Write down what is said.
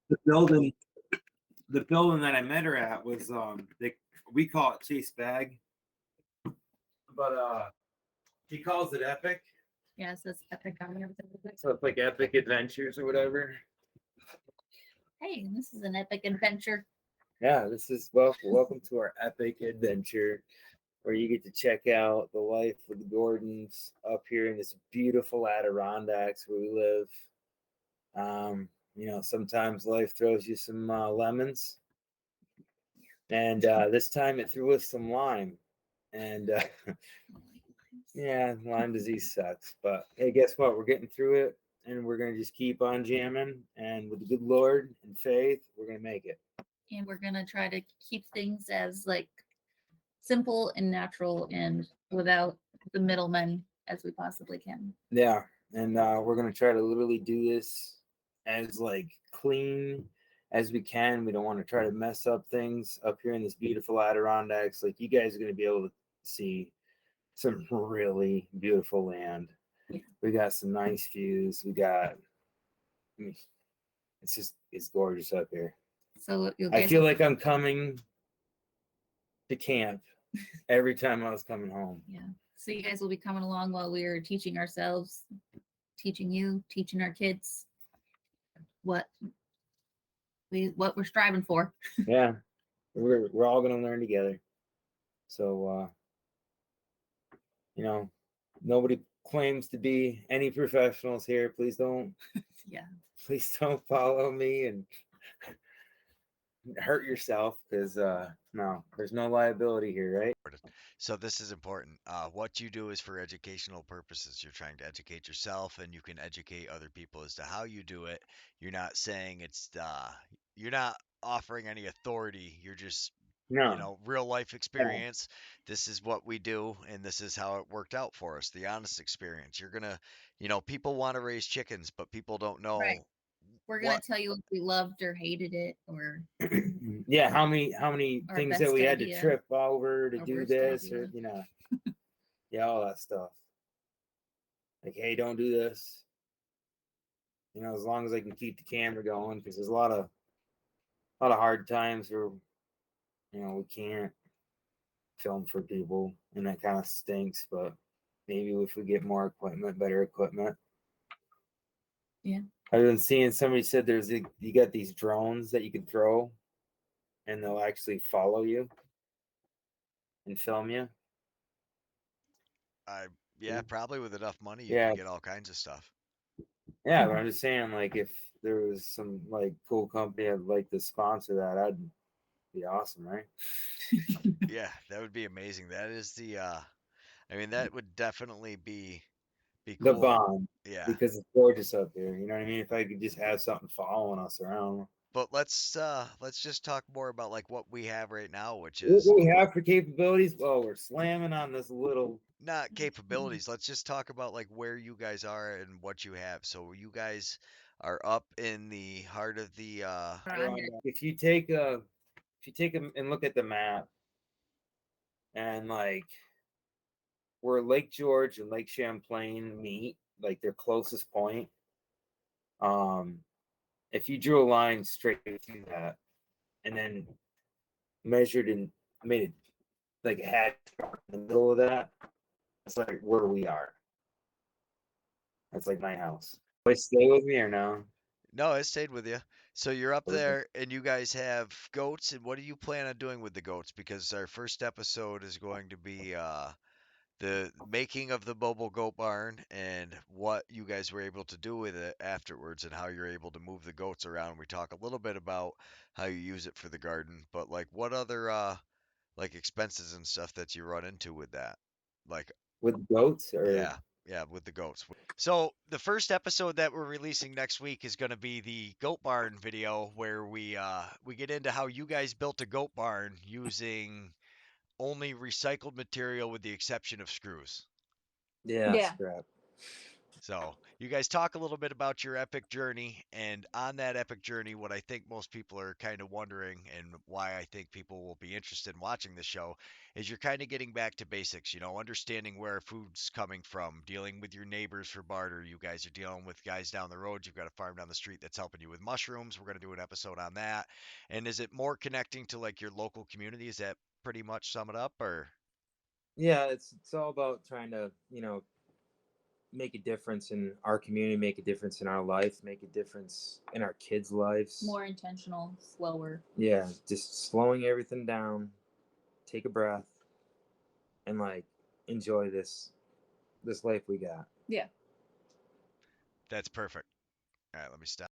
the building the building that I met her at was we call it Chase Bag, but she calls it Epic. Yeah, it says Epic on here. So it's like Epic Adventures or whatever. Hey, this is an epic adventure. Yeah, this is welcome to our epic adventure, where you get to check out the life of the Gordons up here in this beautiful Adirondacks where we live. Sometimes life throws you some lemons, and this time it threw us some lime. And yeah, Lyme disease sucks, but hey, guess what? We're getting through it, and we're gonna just keep on jamming. And with the good Lord and faith, we're gonna make it. And we're gonna try to keep things as simple and natural and without the middlemen as we possibly can. Yeah, and we're gonna try to literally do this as clean as we can. We don't want to try to mess up things up here in this beautiful Adirondacks. You guys are gonna be able to see some really beautiful land. Yeah. We got some nice views. It's gorgeous up here. So I feel like I'm coming to camp every time I was coming home. Yeah. So you guys will be coming along while we're teaching ourselves, teaching you, teaching our kids what we're striving for. Yeah. We're all gonna learn together. So nobody claims to be any professionals here. Please don't. Yeah. Please don't follow me and hurt yourself, because no, there's no liability here, right? So this is important. What you do is for educational purposes. You're trying to educate yourself, and you can educate other people as to how you do it. You're not saying you're not offering any authority. You're just real life experience. This is what we do, and this is how it worked out for us. The honest experience. You're gonna, people want to raise chickens, but people don't know. Right. We're gonna tell you if we loved or hated it, or yeah, how many things that we had to trip over to do this, or yeah, all that stuff. Hey, don't do this. As long as I can keep the camera going, because there's a lot of hard times where we can't film for people, and that kind of stinks. But maybe if we get more equipment, better equipment. Yeah. I've been seeing somebody said you got these drones that you can throw, and they'll actually follow you and film you. Probably with enough money you can get all kinds of stuff. Yeah, but I'm just saying, if there was some cool company I'd like to sponsor that, I'd be awesome, right? Yeah, that would be amazing. That is that would definitely be cool. The bomb. Yeah. Because it's gorgeous up here. You know what I mean? If I could just have something following us around. But let's just talk more about what we have right now, which is what we have for capabilities. Well, we're slamming on this little. Not capabilities. Let's just talk about where you guys are and what you have. So you guys are up in the heart of the. If you take a and look at the map, and where Lake George and Lake Champlain meet, their closest point. If you drew a line straight through that, and then measured and made it a hatch in the middle of that, that's where we are. That's my house. Do I stay with me or no? No, I stayed with you. So you're up there, and you guys have goats. And what do you plan on doing with the goats? Because our first episode is going to be the making of the mobile goat barn and what you guys were able to do with it afterwards, and how you're able to move the goats around. We talk a little bit about how you use it for the garden, but what other expenses and stuff that you run into with that, with goats, or yeah, with the goats. So the first episode that we're releasing next week is going to be the goat barn video, where we get into how you guys built a goat barn using only recycled material with the exception of screws. Yeah. Scrap. So, you guys talk a little bit about your epic journey, and on that epic journey, what I think most people are kind of wondering, and why I think people will be interested in watching the show, is you're kind of getting back to basics, understanding where food's coming from, dealing with your neighbors for barter. You guys are dealing with guys down the road. You've got a farm down the street that's helping you with mushrooms. We're going to do an episode on that. And is it more connecting to like your local community? Is that pretty much sum it up, or? Yeah, it's all about trying to, make a difference in our community, make a difference in our life, make a difference in our kids' lives. More intentional, slower. Yeah, just slowing everything down, take a breath, and like enjoy this life we got. Yeah. That's perfect. All right, let me stop.